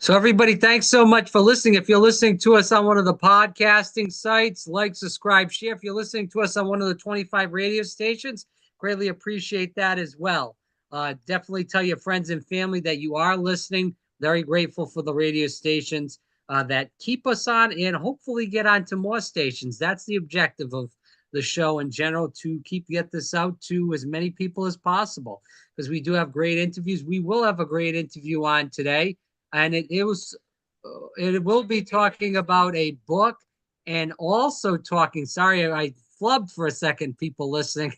So everybody, thanks so much for listening. If you're listening to us on one of the podcasting sites, like, subscribe, share. If you're listening to us on one of the 25 radio stations, greatly appreciate that as well. Definitely tell your friends and family that you are listening. Very grateful for the radio stations that keep us on and hopefully get on to more stations. That's the objective of the show in general, to get this out to as many people as possible, because we do have great interviews. We will have a great interview on today, and it will be talking about a book, and also talking, sorry, I flubbed for a second, people listening.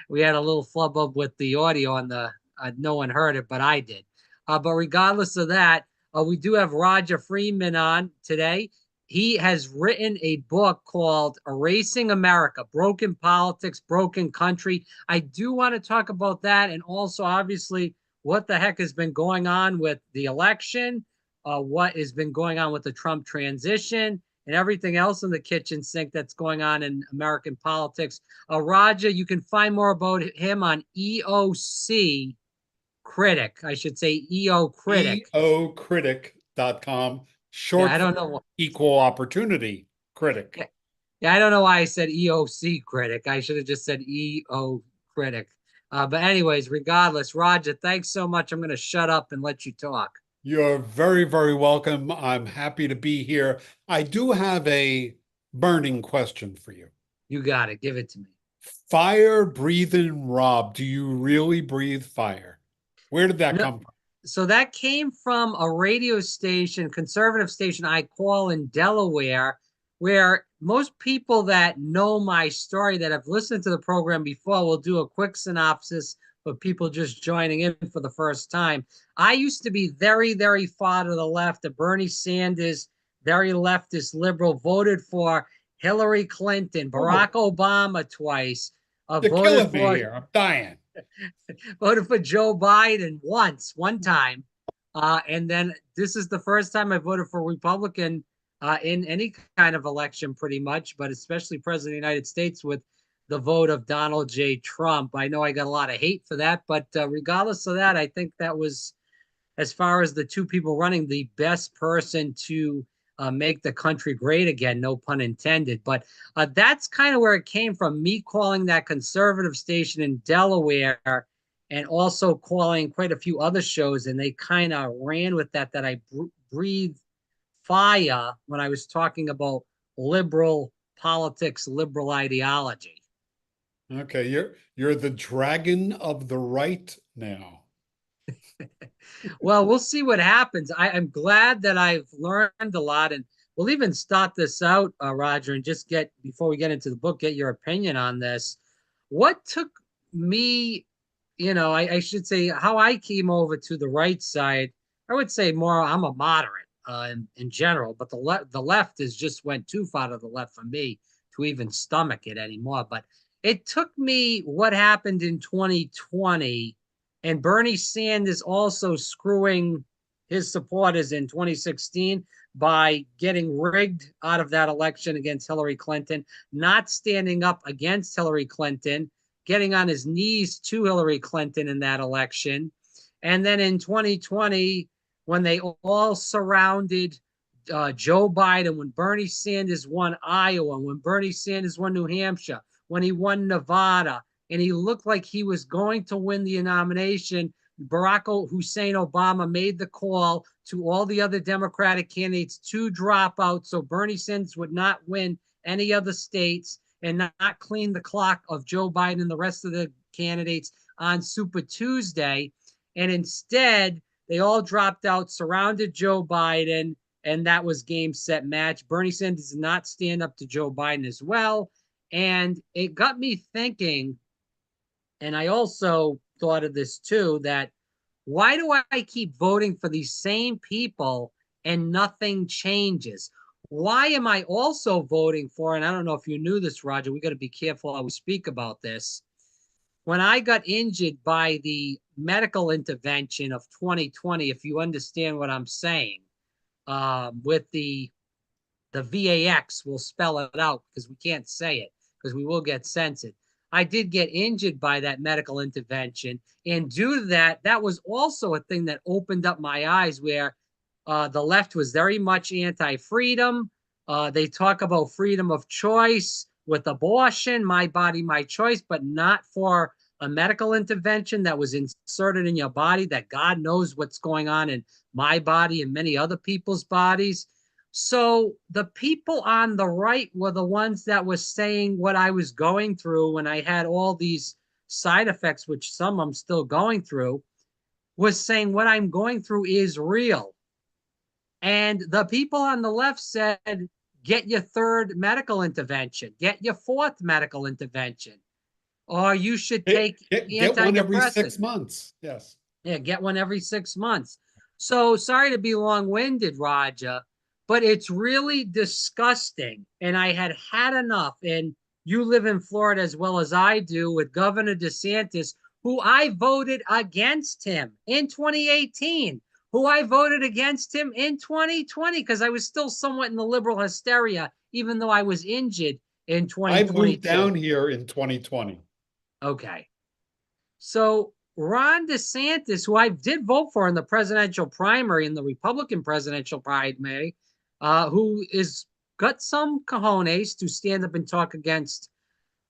We had a little flub up with the audio on the no one heard it, but I did. But regardless of that, we do have Roger Freeman on today. He has written a book called Erasing America: Broken Politics, Broken Country. I do want to talk about that, and also obviously what the heck has been going on with the election, what has been going on with the Trump transition, and everything else in the kitchen sink that's going on in American politics. Roger, you can find more about him on EOC Critic. I should say EO Critic. EOcritic.com, Yeah, short I for don't know. Equal Opportunity Critic. Yeah, I don't know why I said EOC Critic. I should have just said EO Critic. But anyways, regardless, Roger, thanks so much. I'm going to shut up and let you talk. You're very, very welcome. I'm happy to be here. I do have a burning question for you. You got it. Give it to me. Fire breathing Rob, do you really breathe fire? Where did that No, come from? so that came from a radio station, conservative station I call in Delaware, where most people that know my story, that have listened to the program before, will do a quick synopsis for people just joining in for the first time. I used to be very, very far to the left of Bernie Sanders, very leftist liberal, voted for Hillary Clinton, Oh, Barack Obama twice, you're voted killing me for here. I'm dying. voted for Joe Biden one time. And then this is the first time I voted for Republican in any kind of election, pretty much, but especially President of the United States with the vote of Donald J. Trump. I know I got a lot of hate for that, but regardless of that, I think that was, as far as the two people running, the best person to make the country great again, no pun intended. But that's kind of where it came from, me calling that conservative station in Delaware and also calling quite a few other shows. And they kind of ran with that I breathe fire when I was talking about liberal politics, liberal ideology. Okay, you're the dragon of the right now. Well, we'll see what happens. I'm glad that I've learned a lot, and we'll even start this out, Roger, and just get, before we get into the book, get your opinion on this. What took me, I should say, how I came over to the right side. I would say more, I'm a moderate in general, but the left has just went too far to the left for me to even stomach it anymore. But it took me what happened in 2020, and Bernie Sanders also screwing his supporters in 2016 by getting rigged out of that election against Hillary Clinton, not standing up against Hillary Clinton, getting on his knees to Hillary Clinton in that election. And then in 2020, when they all surrounded Joe Biden, when Bernie Sanders won Iowa, when Bernie Sanders won New Hampshire, when he won Nevada, and he looked like he was going to win the nomination, Barack Hussein Obama made the call to all the other Democratic candidates to drop out so Bernie Sanders would not win any other states and not clean the clock of Joe Biden and the rest of the candidates on Super Tuesday. And instead, they all dropped out, surrounded Joe Biden, and that was game, set, match. Bernie Sanders did not stand up to Joe Biden as well. And it got me thinking, and I also thought of this too, that why do I keep voting for these same people and nothing changes? Why am I also voting for, and I don't know if you knew this, Roger, we got to be careful how we speak about this. When I got injured by the medical intervention of 2020, if you understand what I'm saying, with the VAX, we'll spell it out because we can't say it because we will get censored. I did get injured by that medical intervention. And due to that, that was also a thing that opened up my eyes, where The left was very much anti-freedom. They talk about freedom of choice with abortion, my body, my choice, but not for a medical intervention that was inserted in your body that God knows what's going on in my body and many other people's bodies. So the people on the right were the ones that were saying what I was going through when I had all these side effects, which some I'm still going through, was saying what I'm going through is real. And the people on the left said, get your third medical intervention, get your fourth medical intervention, or you should take Get one every antidepressants. 6 months. Yes. Yeah, get one every 6 months. So sorry to be long-winded, Raja, but it's really disgusting. And I had had enough. And you live in Florida as well as I do with Governor DeSantis, who I voted against him in 2018, who I voted against him in 2020 because I was still somewhat in the liberal hysteria, even though I was injured in I moved 2022. down here in 2020. Okay. So Ron DeSantis, who I did vote for in the presidential primary, in the Republican presidential primary, who is got some cojones to stand up and talk against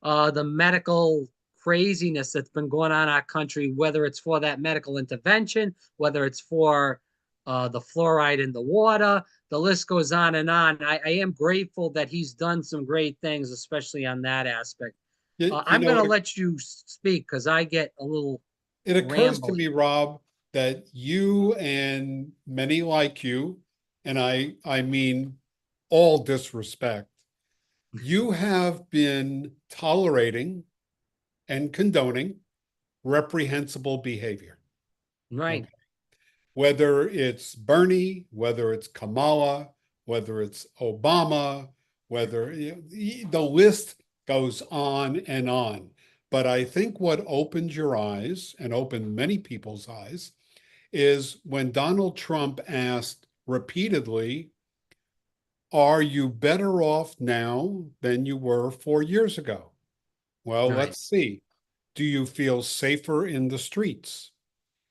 the medical craziness that's been going on in our country, whether it's for that medical intervention, whether it's for the fluoride in the water, the list goes on and on. I am grateful that he's done some great things, especially on that aspect. You I'm going know, to let you speak because I get a little it occurs to rambling. me, Rob, that you and many like you, and I mean all disrespect, you have been tolerating and condoning reprehensible behavior. Right. Okay. Whether it's Bernie, whether it's Kamala, whether it's Obama, whether the list goes on and on. But I think what opened your eyes and opened many people's eyes is when Donald Trump asked repeatedly, are you better off now than you were 4 years ago? Well, Right. let's see. Do you feel safer in the streets?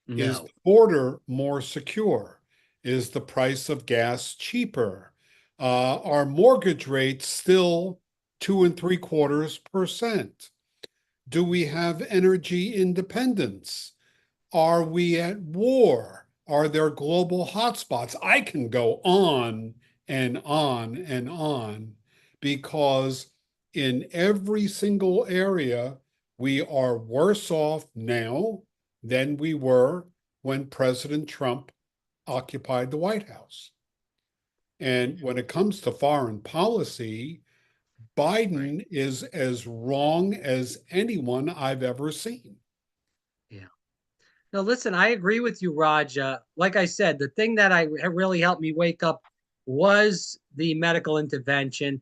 Is No. the border more secure? Is the price of gas cheaper? Are mortgage rates still 2.75%? Do we have energy independence? Are we at war? Are there global hotspots? I can go on and on and on because in every single area, we are worse off now than we were when President Trump occupied the White House. And when it comes to foreign policy, Right. Biden is as wrong as anyone I've ever seen. Yeah. Now, listen, I agree with you, Raja. Like I said, the thing that I really helped me wake up was the medical intervention.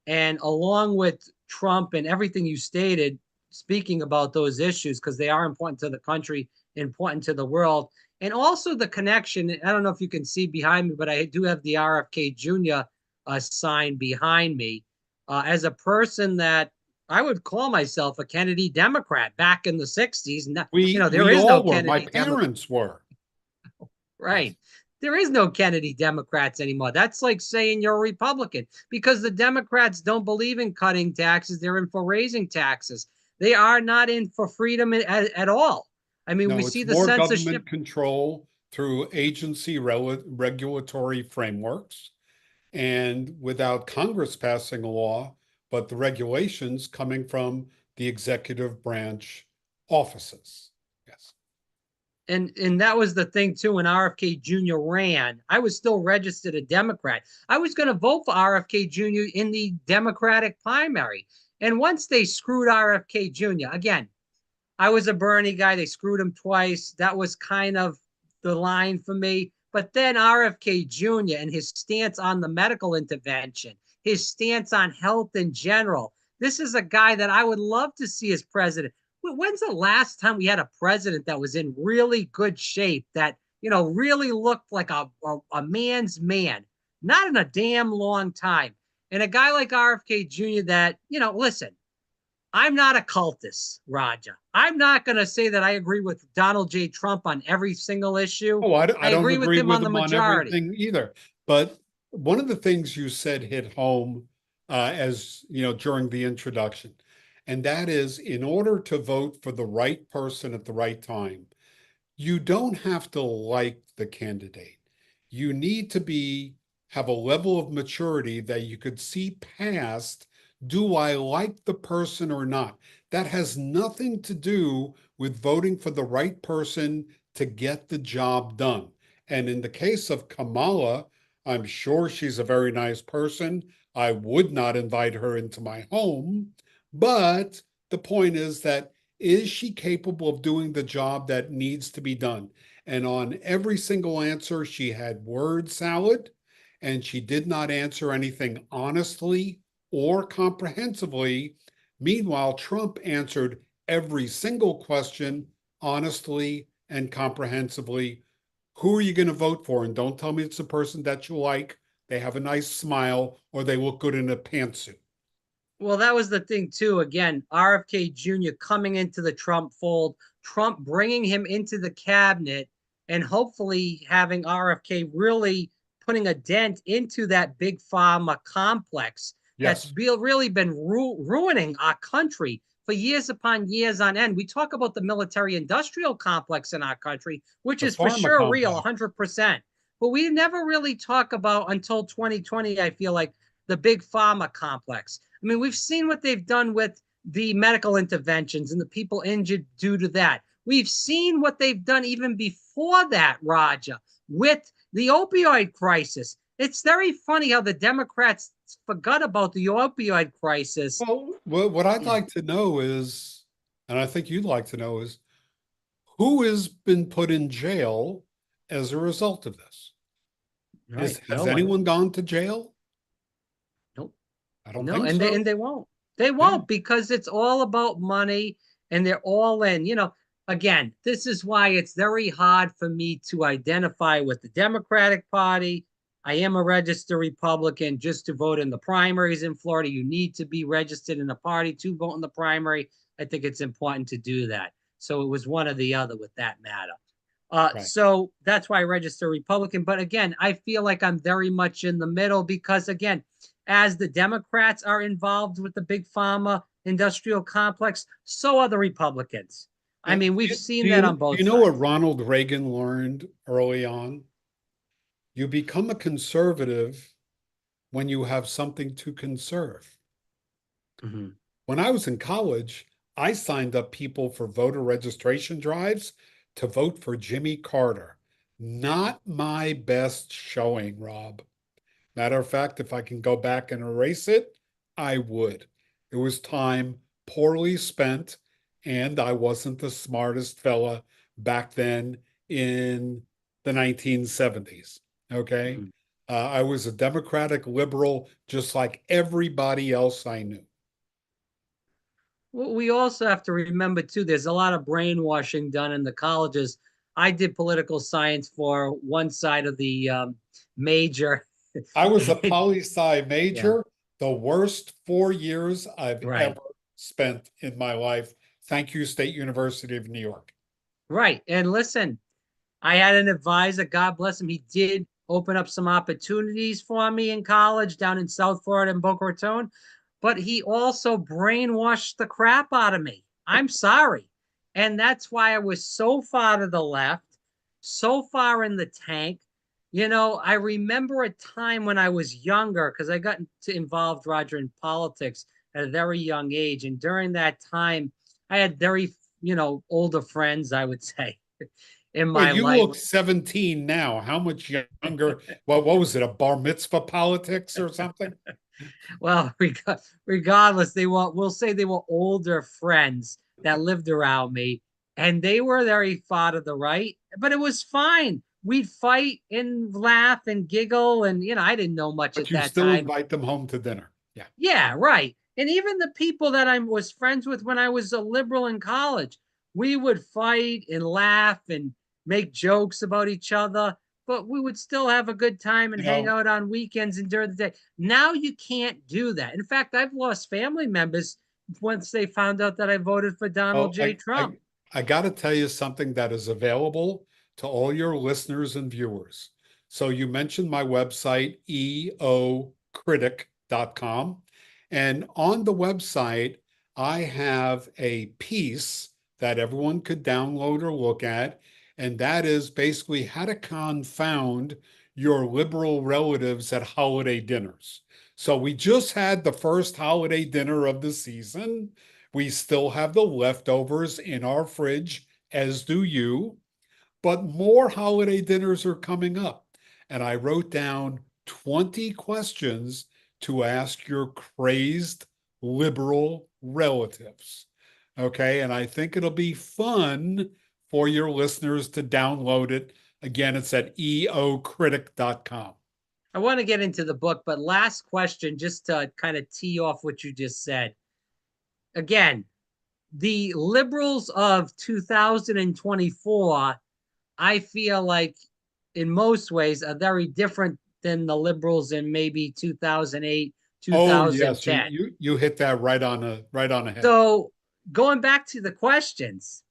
And along with Trump and everything you stated, speaking about those issues, because they are important to the country, important to the world, and also the connection. I don't know if you can see behind me, but I do have the RFK Jr. Sign behind me. As a person that I would call myself a Kennedy Democrat back in the 60s. There We is no all were. My Kennedy Democrat. parents were. Yes. Right. There is no Kennedy Democrats anymore. That's like saying you're a Republican because the Democrats don't believe in cutting taxes. They're in for raising taxes. They are not in for freedom at all. I mean, we No, see it's the more censorship. government control through agency regulatory frameworks and without Congress passing a law, but the regulations coming from the executive branch offices. Yes. And that was the thing too. When RFK Jr. ran, I was still registered a Democrat. I was going to vote for RFK Jr. in the Democratic primary. And once they screwed RFK Jr. again, I was a Bernie guy. They screwed him twice. That was kind of the line for me. But then RFK Jr. and his stance on the medical intervention, his stance on health in general. This is a guy that I would love to see as president. When's the last time we had a president that was in really good shape, that, really looked like a man's man? Not in a damn long time. And a guy like RFK Jr. that, listen, I'm not a cultist, Roger. I'm not going to say that I agree with Donald J. Trump on every single issue. Oh, I I don't agree with agree him with on the him on majority. everything either. But one of the things you said hit home, as you know, during the introduction, and that is in order to vote for the right person at the right time, you don't have to like the candidate. You need to have a level of maturity that you could see past, do I like the person or not? That has nothing to do with voting for the right person to get the job done. And in the case of Kamala, I'm sure she's a very nice person. I would not invite her into my home. But the point is she capable of doing the job that needs to be done? And on every single answer, she had word salad, and she did not answer anything honestly or comprehensively. Meanwhile, Trump answered every single question honestly and comprehensively. Who are you going to vote for? And don't tell me it's a person that you like. They have a nice smile or they look good in a pantsuit. Well, that was the thing too. Again, RFK Jr. coming into the Trump fold, Trump bringing him into the cabinet, and hopefully having RFK really putting a dent into that big pharma complex that's Yes, really been ruining our country for years upon years on end. We talk about the military industrial complex in our country, which the is for pharma sure real complex. 100%. But we never really talk about until 2020, I feel like, the big pharma complex. I mean, we've seen what they've done with the medical interventions and the people injured due to that. We've seen what they've done even before that, Roger, with the opioid crisis. It's very funny how the Democrats forgot about the opioid crisis. Well, what I'd Yeah, like to know is, and I think you'd like to know is, who has been put in jail as a result of this? right. Has No one. anyone gone to jail? Nope. I don't No, think and so. they won't. They Yeah. won't because it's all about money and they're all in. Again, this is why it's very hard for me to identify with the Democratic Party. I am a registered Republican just to vote in the primaries in Florida. You need to be registered in the party to vote in the primary. I think it's important to do that. So it was one or the other with that matter. Right. So that's why I register Republican. But again, I feel like I'm very much in the middle because, again, as the Democrats are involved with the big pharma industrial complex, so are the Republicans. I Yeah. mean, we've seen that on Do both you know what sides. Ronald Reagan learned early on? You become a conservative when you have something to conserve. Mhm. When I was in college, I signed up people for voter registration drives to vote for Jimmy Carter. Not my best showing, Rob. Matter of fact, if I can go back and erase it, I would. It was time poorly spent, and I wasn't the smartest fella back then in the 1970s. Okay. Mhm. I was a Democratic liberal, just like everybody else I knew. We also have to remember too, there's a lot of brainwashing done in the colleges. I did political science for one side of the major. I was a And, poli sci yeah, major, the worst 4 years I've right. ever spent in my life. Thank you, State University of New York. Right. And listen, I had an advisor, God bless him. He did open up some opportunities for me in college down in South Florida in Boca Raton, but he also brainwashed the crap out of me. I'm sorry. And that's why I was so far to the left, so far in the tank. I remember a time when I was younger because I got involved, Roger, in politics at a very young age. And during that time, I had very, older friends, I would say, in Well, my you life. look 17 now. How much younger? Well, what was it, a bar mitzvah politics or something? Well, regardless, we'll say they were older friends that lived around me, and they were very far to the right, but it was fine. We'd fight and laugh and giggle, and I didn't know much But at you that still time. invite them home to dinner. Yeah. Yeah, right. And even the people that I was friends with when I was a liberal in college, we would fight and laugh and make jokes about each other, but we would still have a good time and You hang know, out on weekends and during the day. Now you can't do that. In fact, I've lost family members once they found out that I voted for Donald Oh, J. Trump. I got to tell you something that is available to all your listeners and viewers. So you mentioned my website, eocritic.com. And on the website, I have a piece that everyone could download or look at. And that is basically how to confound your liberal relatives at holiday dinners. So we just had the first holiday dinner of the season. We still have the leftovers in our fridge, as do you, but more holiday dinners are coming up. And I wrote down 20 questions to ask your crazed liberal relatives. Okay. And I think it'll be fun for your listeners to download it. Again, it's at eocritic.com. I want to get into the book, but last question, just to kind of tee off what you just said. Again, the liberals of 2024, I feel like in most ways are very different than the liberals in maybe 2008, Oh, yes, 2010. you hit that right on the head. So going back to the questions,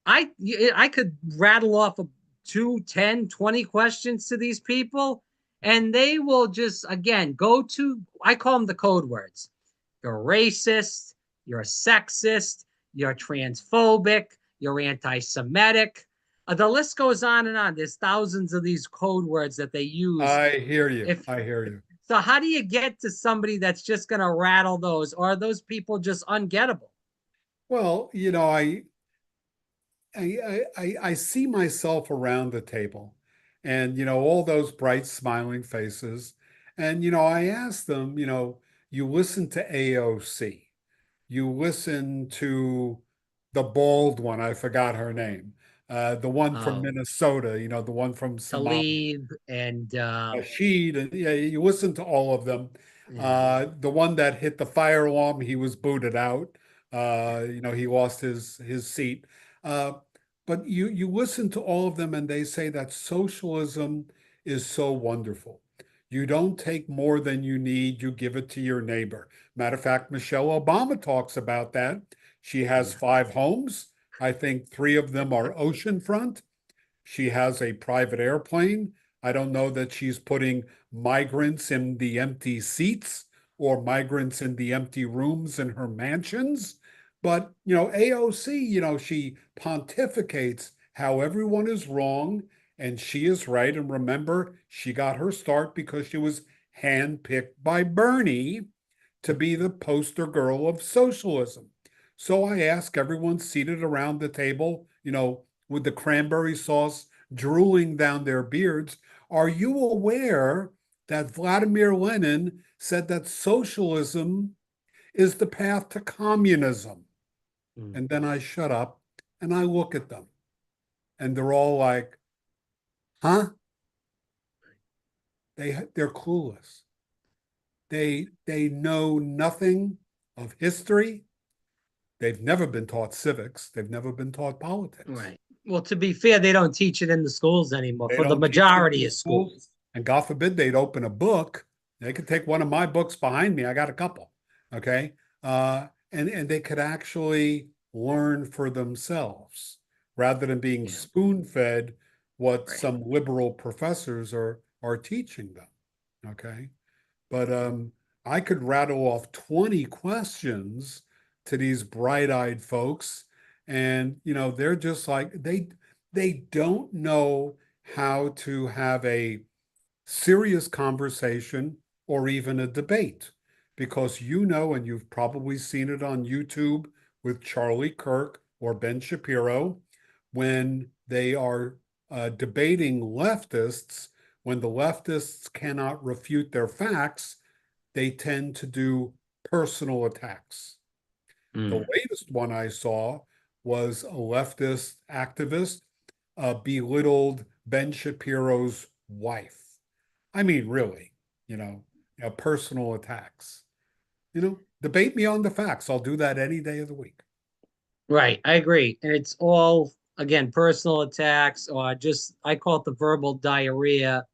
I could rattle off 2, 10, 20 questions to these people, and they will just again go to, I call them the code words. You're racist, you're sexist, you're transphobic, you're anti-Semitic. The list goes on and on. There's thousands of these code words that they use. I hear you. If I hear you. so, how do you get to somebody that's just going to rattle those, or are those people just ungettable? Well, I see myself around the table and, all those bright smiling faces. And, I ask them, you listen to AOC, you listen to the bald one, I forgot her name, the one from Oh, Minnesota, the one from Somalia, Talib and Rashid, and yeah, you listen to all of them. yeah, The one that hit the fire alarm, he was booted out. He lost his seat. Uh, but you listen to all of them, and they say that socialism is so wonderful. You don't take more than you need, you give it to your neighbor. Matter of fact, Michelle Obama talks about that. She has yeah, 5 homes. I think 3 of them are oceanfront. She has a private airplane. I don't know that she's putting migrants in the empty seats or migrants in the empty rooms in her mansions. But, AOC, she pontificates how everyone is wrong and she is right. And remember, she got her start because she was handpicked by Bernie to be the poster girl of socialism. So I ask everyone seated around the table, with the cranberry sauce drooling down their beards, are you aware that Vladimir Lenin said that socialism is the path to communism? mm, And then I shut up and I look at them and they're all like, huh? They're clueless. They know nothing of history. They've never been taught civics. They've never been taught politics. right. Well, to be fair, they don't teach it in the schools anymore They for the don't teach it in majority the of schools. schools. And God forbid they'd open a book. They could take one of my books behind me. I got a couple. Okay. And they could actually learn for themselves rather than being Yeah, spoon fed what right. some liberal professors are teaching them. Okay. But I could rattle off 20 questions to these bright-eyed folks, and they're just like they don't know how to have a serious conversation or even a debate because and you've probably seen it on YouTube with Charlie Kirk or Ben Shapiro when they are debating leftists, when the leftists cannot refute their facts, they tend to do personal attacks. The Mm, latest one I saw was a leftist activist belittled Ben Shapiro's wife. I mean, really, personal attacks. Debate me on the facts. I'll do that any day of the week. right. I agree. And it's all, again, personal attacks or just, I call it the verbal diarrhea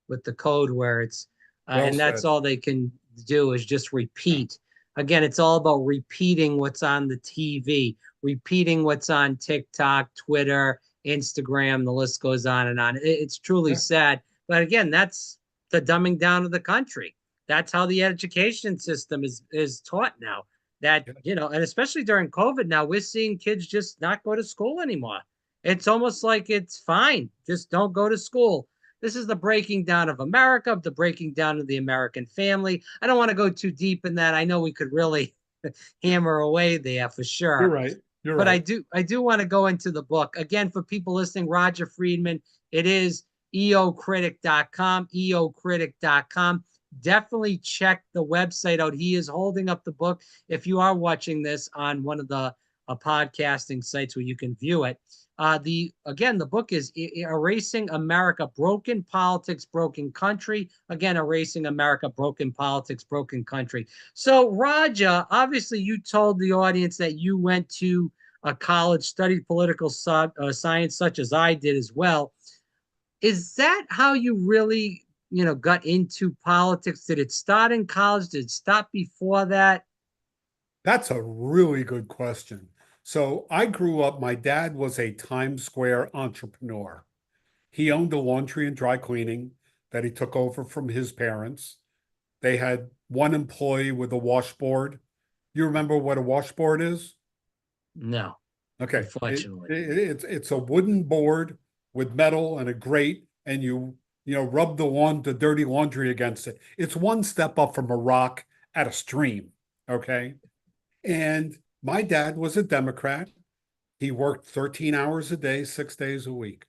with the code words. Well And that's said. all they can do is just repeat. again, it's all about repeating what's on the TV, repeating what's on TikTok, Twitter, Instagram, the list goes on and on. It's truly Yeah. sad. But again, that's the dumbing down of the country. That's how the education system is taught now. That, Yeah. and especially during COVID now, we're seeing kids just not go to school anymore. It's almost like it's fine. Just don't go to school. This is the breaking down of America, the breaking down of the American family. I don't want to go too deep in that. I know we could really hammer away there for You're sure. right. You're But right. I do want to go into the book. Again, for people listening, Roger Friedman, it is eocritic.com, eocritic.com. Definitely check the website out. He is holding up the book. If you are watching this on one of the podcasting sites where you can view it, the book is Erasing America: Broken Politics, Broken Country. Again, Erasing America: Broken Politics, Broken Country. So, Roger, obviously, you told the audience that you went to a college, studied political science, such as I did as well. Is that how you really, got into politics? Did it start in college? Did it stop before that? That's a really good question. So I grew up, my dad was a Times Square entrepreneur. He owned a laundry and dry cleaning that he took over from his parents. They had one employee with a washboard. You remember what a washboard is? No, Okay. unfortunately. It's a wooden board with metal and a grate, and you rub the dirty laundry against it. It's one step up from a rock at a stream. Okay. And my dad was a Democrat. He worked 13 hours a day, 6 days a week,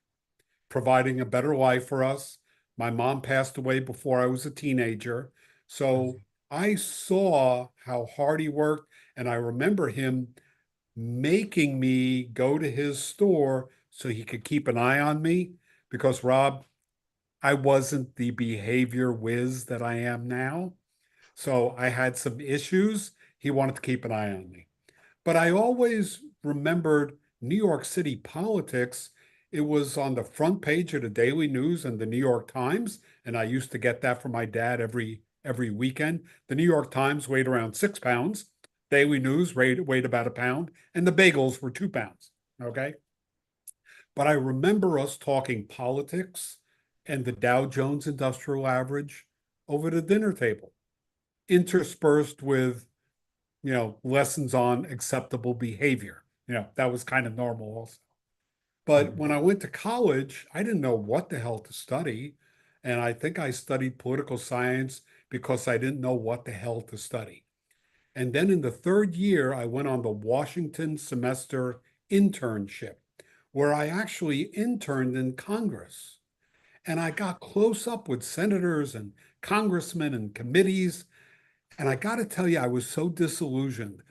providing a better life for us. My mom passed away before I was a teenager. So I saw how hard he worked. And I remember him making me go to his store so he could keep an eye on me because, Rob, I wasn't the behavior whiz that I am now. So I had some issues. He wanted to keep an eye on me. But I always remembered New York City politics. It was on the front page of the Daily News and the New York Times, and I used to get that from my dad every weekend. The New York Times weighed around 6 pounds. Daily News weighed about a pound, and the bagels were 2 pounds. Okay. But I remember us talking politics and the Dow Jones Industrial Average over the dinner table, interspersed with lessons on acceptable behavior. That was kind of normal also. But when I went to college, I didn't know what the hell to study. And I think I studied political science because I didn't know what the hell to study. And then in the third year, I went on the Washington semester internship, where I actually interned in Congress. And I got close up with senators and congressmen and committees. And I got to tell you, I was so disillusioned.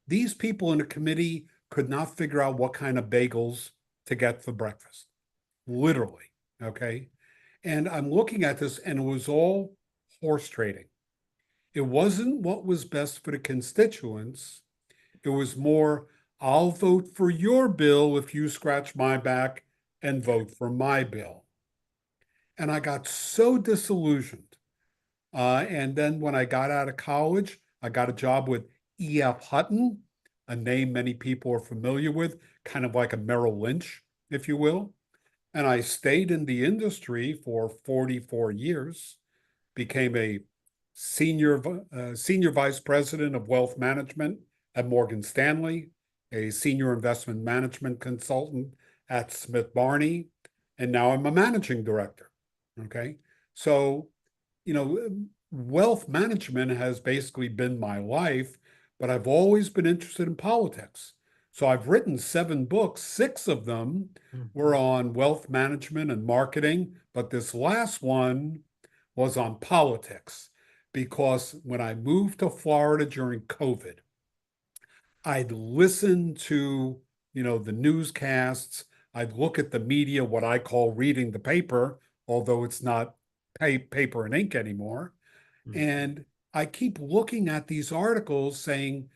These people in the committee could not figure out what kind of bagels to get for breakfast, literally. Okay. And I'm looking at this, and it was all horse trading. It wasn't what was best for the constituents. It was more, I'll vote for your bill if you scratch my back and vote for my bill. And I got so disillusioned. And then when I got out of college, I got a job with E.F. Hutton, a name many people are familiar with, kind of like a Merrill Lynch, if you will. And I stayed in the industry for 44 years, became a senior vice president of wealth management at Morgan Stanley, a senior investment management consultant at Smith Barney, and now I'm a managing director. Okay. So, wealth management has basically been my life, but I've always been interested in politics. So I've written 7 books, 6 of them were on wealth management and marketing, but this last one was on politics because when I moved to Florida during COVID, I'd listen to, the newscasts. I'd look at the media, what I call reading the paper, although it's not paper and ink anymore. And I keep looking at these articles saying,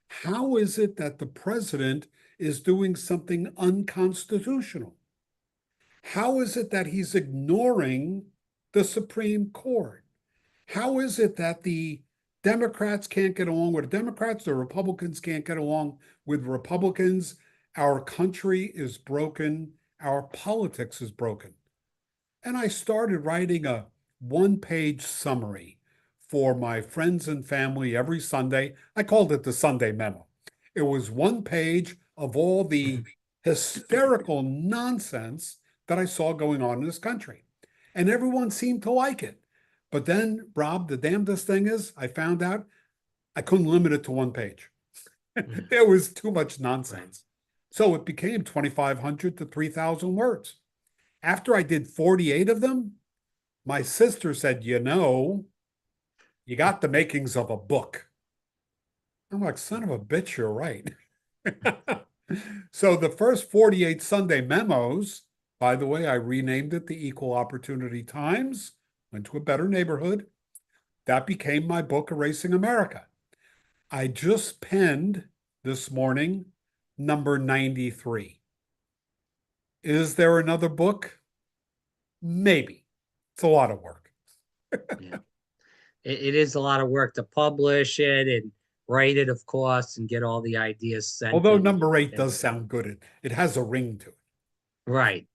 how is it that the president is doing something unconstitutional? How is it that he's ignoring the Supreme Court? How is it that the Democrats can't get along with Democrats, the Republicans can't get along with Republicans. Our country is broken. Our politics is broken. And I started writing a one-page summary for my friends and family every Sunday. I called it the Sunday Memo. It was one page of all the hysterical nonsense that I saw going on in this country. And everyone seemed to like it. But then, Rob, the damnedest thing is, I found out I couldn't limit it to one page. There was too much nonsense. So it became 2,500 to 3,000 words. After I did 48 of them, my sister said, you know, you got the makings of a book. I'm like, son of a bitch, you're right. So the first 48 Sunday memos, by the way, I renamed it the Equal Opportunity Times, went to a better neighborhood. That became my book, Erasing America. I just penned this morning number 93. Is there another book? Maybe. It's a lot of work. Yeah. It is a lot of work to publish it and write it, of course, and get all the ideas sent Although in. number 8 And does sound good. It has a ring to it. right.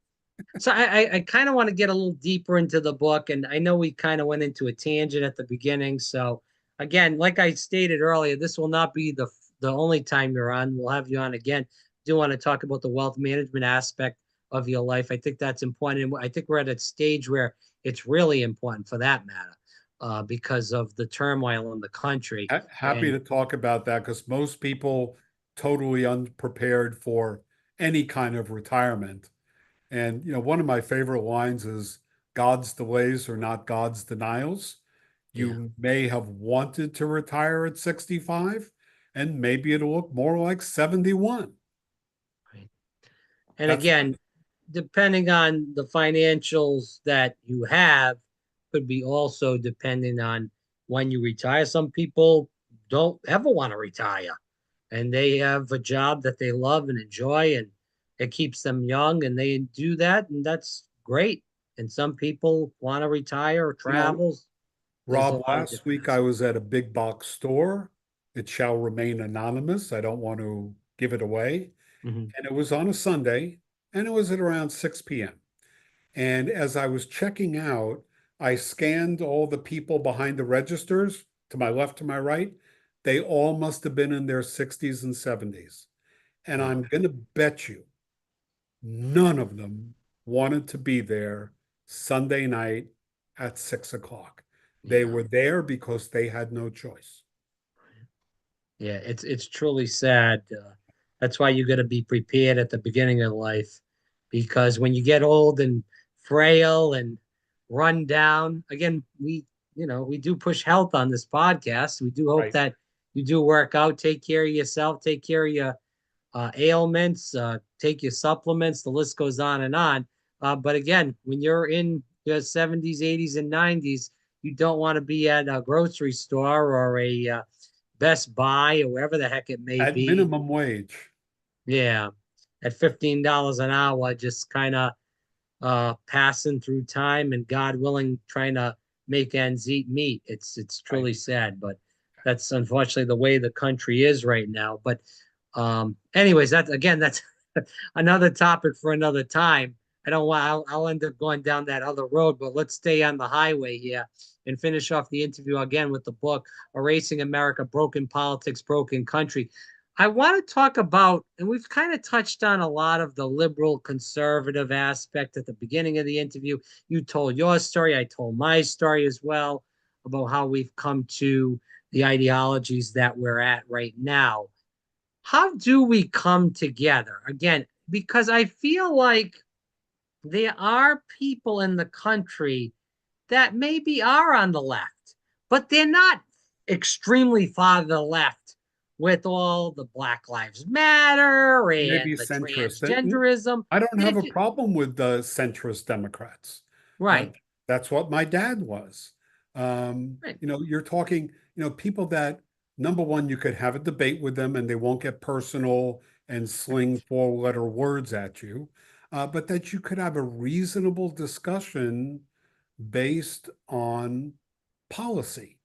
So I kind of want to get a little deeper into the book, and I know we kind of went into a tangent at the beginning. So again, like I stated earlier, this will not be the only time you're on. We'll have you on again. Do want to talk about the wealth management aspect of your life. I think that's important. And I think we're at a stage where it's really important for that matter, because of the turmoil in the country. Happy And to talk about that because most people totally unprepared for any kind of retirement. And one of my favorite lines is God's delays are not God's denials. yeah, You may have wanted to retire at 65, and maybe it'll look more like 71. right. And That's again, depending on the financials that you have, could be also depending on when you retire. Some people don't ever want to retire and they have a job that they love and enjoy and it keeps them young and they do that and that's great. And some people want to retire or you know, travels. There's a Rob, lot of last different week I was aspects. at a big box store. It shall remain anonymous. I don't want to give it away. Mhm. And it was on a Sunday, and it was at around 6 p.m. And as I was checking out, I scanned all the people behind the registers to my left, to my right. They all must have been in their 60s and 70s. And Wow. I'm going to bet you none of them wanted to be there Sunday night at 6 o'clock. They Yeah. were there because they had no choice. Yeah, it's truly sad. That's why you got to be prepared at the beginning of life, because when you get old and frail and run down, again, we do push health on this podcast. We do hope Right. that you do work out, take care of yourself, take care of your ailments, take your supplements. The list goes on and on. But again, when you're in your 70s, 80s, and 90s, you don't want to be at a grocery store or a Best Buy or wherever the heck it may At be. minimum wage. Yeah, at $15 an hour, just kind of passing through time and God willing, trying to make ends meet. It's Right. truly sad, but that's unfortunately the way the country is right now. But anyways, that's another topic for another time. I don't want I'll end up going down that other road, but let's stay on the highway here and finish off the interview again with the book Erasing America, Broken Politics, Broken Country. I want to talk about, and we've kind of touched on a lot of the liberal conservative aspect at the beginning of the interview. You told your story, I told my story as well about how we've come to the ideologies that we're at right now. How do we come together? Again, because I feel like there are people in the country that maybe are on the left, but they're not extremely far to the left with all the Black Lives Matter Maybe and the centrist. transgenderism. I don't They're have a problem with the centrist Democrats. Uh, right, that's what my dad was. right, You're talking, people that, number one, you could have a debate with them and they won't get personal and sling four-letter words at you, but that you could have a reasonable discussion based on policy.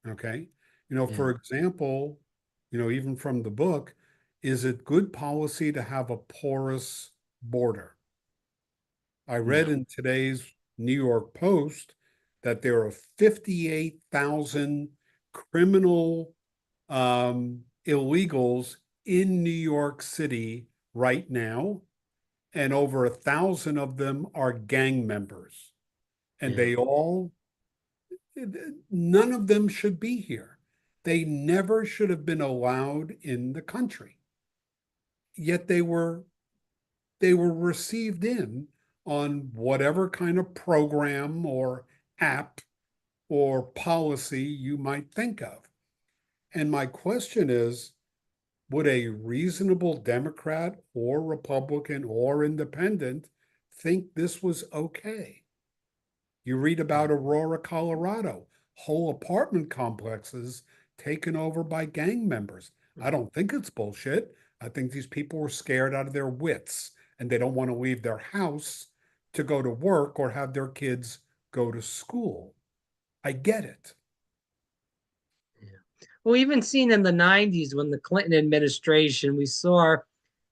Okay. For Yeah. example, even from the book, is it good policy to have a porous border? I read No. in today's New York Post that there are 58,000 criminal illegals in New York City right now, and over 1,000 of them are gang members. And Yeah. none of them should be here. They never should have been allowed in the country. Yet they were received in on whatever kind of program or app or policy you might think of. And my question is, would a reasonable Democrat or Republican or independent think this was okay? You read about Aurora, Colorado, whole apartment complexes taken over by gang members. I don't think it's bullshit. I think these people were scared out of their wits and they don't want to leave their house to go to work or have their kids go to school. I get it. Yeah. Well, even seen in the 90s when the Clinton administration, we saw,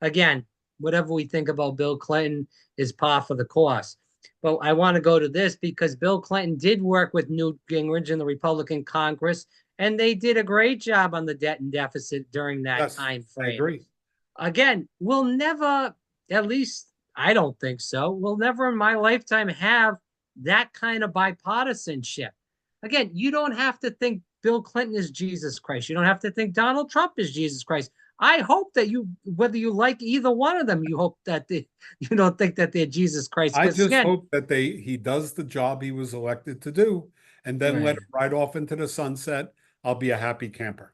again, whatever we think about Bill Clinton is par for the course. But I want to go to this because Bill Clinton did work with Newt Gingrich in the Republican Congress, and they did a great job on the debt and deficit during that Yes, time I frame. agree. Again, we'll never, at least I don't think so, we'll never in my lifetime have that kind of bipartisanship. Again, you don't have to think Bill Clinton is Jesus Christ. You don't have to think Donald Trump is Jesus Christ. I hope that you, whether you like either one of them, you hope that you don't think that they're Jesus Christ. I Because just again, hope that he does the job he was elected to do and then let right. him ride off into the sunset. I'll be a happy camper.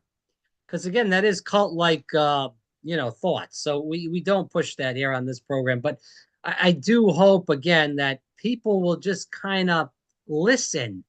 Because again, that is cult like thoughts. So we don't push that here on this program. But I do hope again that people will just kind of listen.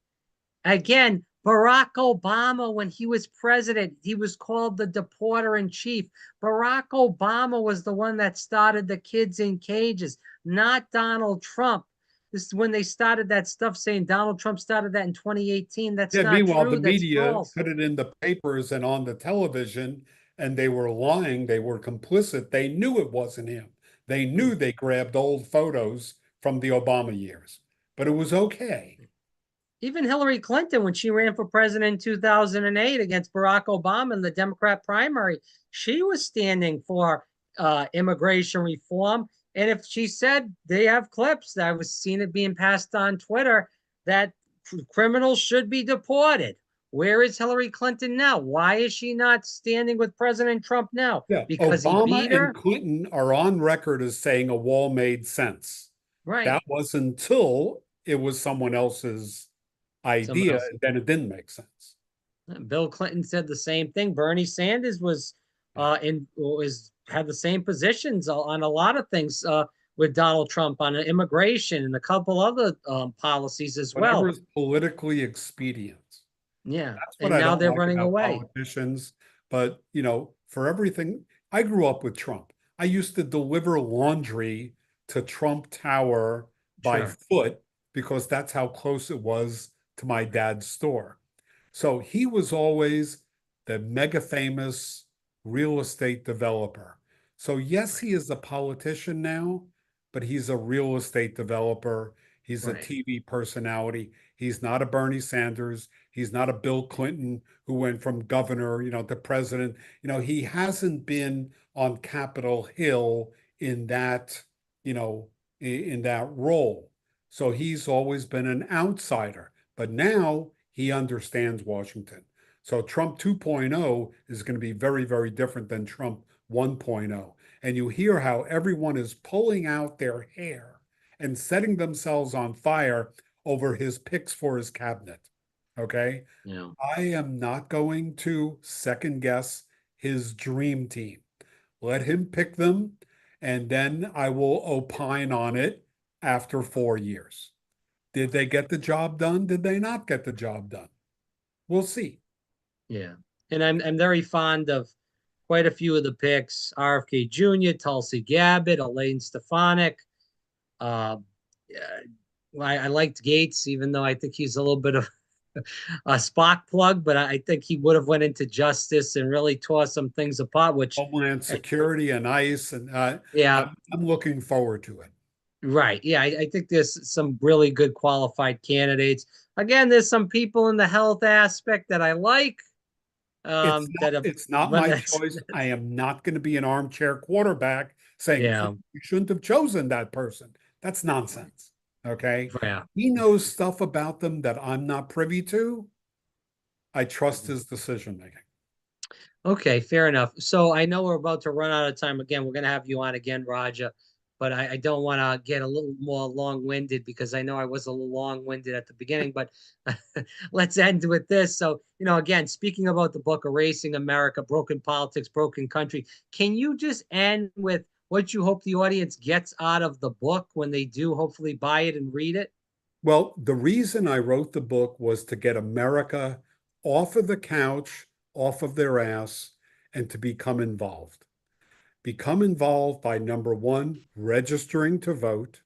Again, Barack Obama, when he was president, he was called the deporter in chief. Barack Obama was the one that started the kids in cages, not Donald Trump. This is when they started that stuff saying Donald Trump started that in 2018. That's Yeah, not meanwhile, the true. That's media false. put it in the papers and on the television, and they were lying. They were complicit. They knew it wasn't him. They knew they grabbed old photos from the Obama years, but it was okay. Even Hillary Clinton, when she ran for president in 2008 against Barack Obama in the Democrat primary, she was standing for immigration reform. And if she said they have clips, I was seeing it being passed on Twitter, that criminals should be deported. Where is Hillary Clinton now? Why is she not standing with President Trump now? Yeah, Because he Obama beat and her? Clinton are on record as saying a wall made sense. Right. That was until it was someone else's Someone idea, else. and then it didn't make sense. Bill Clinton said the same thing. Bernie Sanders was Yeah. had the same positions on a lot of things with Donald Trump on immigration and a couple other policies as Whatever well. is politically expedient. Yeah, That's what and I now don't they're like running about away. politicians. But, for everything, I grew up with Trump. I used to deliver laundry to Trump Tower by Sure. foot because that's how close it was to my dad's store. So he was always the mega famous real estate developer. So, yes, Right. he is a politician now, but he's a real estate developer. He's a Right. TV personality. He's not a Bernie Sanders. He's not a Bill Clinton who went from governor, to president. He hasn't been on Capitol Hill in that, in that role. So he's always been an outsider. But now he understands Washington. So Trump 2.0 is going to be very, very different than Trump 1.0. And you hear how everyone is pulling out their hair and setting themselves on fire over his picks for his cabinet. Okay. Yeah. I am not going to second guess his dream team. Let him pick them, and then I will opine on it after 4 years. Did they get the job done? Did they not get the job done? We'll see. Yeah. And I'm very fond of quite a few of the picks: RFK Jr., Tulsi Gabbard, Elaine Stefanik. Uh, I liked Gates, even though I think he's a little bit of a Spock plug, but I think he would have went into justice and really tore some things apart, which, Homeland uh, Security and ICE, and yeah, I'm looking forward to it. right. Yeah, I think there's some really good qualified candidates. Again, there's some people in the health aspect that I like, that have, It's not but my that's, choice. I am not going to be an armchair quarterback saying yeah, you shouldn't have chosen that person. That's nonsense. Okay. yeah. He knows stuff about them that I'm not privy to. I trust his decision making. Okay, fair enough. So I know we're about to run out of time again. We're going to have you on again, Raja, but I don't want to get a little more long-winded because I know I was a little long-winded at the beginning, but let's end with this. So, again, speaking about the book, Erasing America, Broken Politics, Broken Country, can you just end with what you hope the audience gets out of the book when they do hopefully buy it and read it? Well, the reason I wrote the book was to get America off of the couch, off of their ass, and to become involved. Become involved by number one, registering to vote,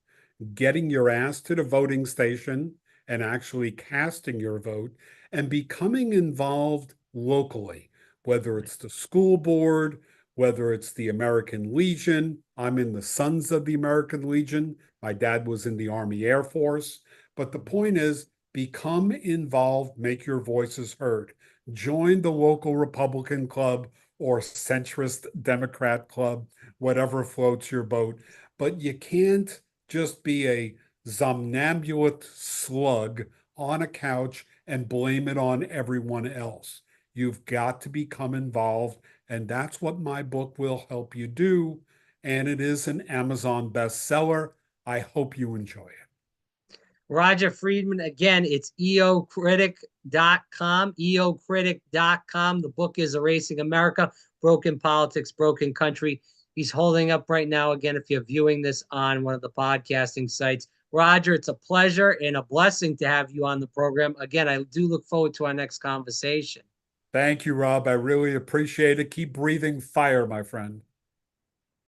getting your ass to the voting station and actually casting your vote, and becoming involved locally, whether it's the school board, whether it's the American Legion. I'm in the Sons of the American Legion. My dad was in the Army Air Force. But the point is, become involved, make your voices heard. Join the local Republican club or centrist Democrat club, whatever floats your boat. But you can't just be a somnambulate slug on a couch and blame it on everyone else. You've got to become involved, and that's what my book will help you do. And it is an Amazon bestseller. I hope you enjoy it. Roger Friedman, again, it's eocritic.com, eocritic.com. The book is Erasing America, Broken Politics, Broken Country. He's holding up right now, again, if you're viewing this on one of the podcasting sites. Roger, it's a pleasure and a blessing to have you on the program. Again, I do look forward to our next conversation. Thank you, Rob. I really appreciate it. Keep breathing fire, my friend.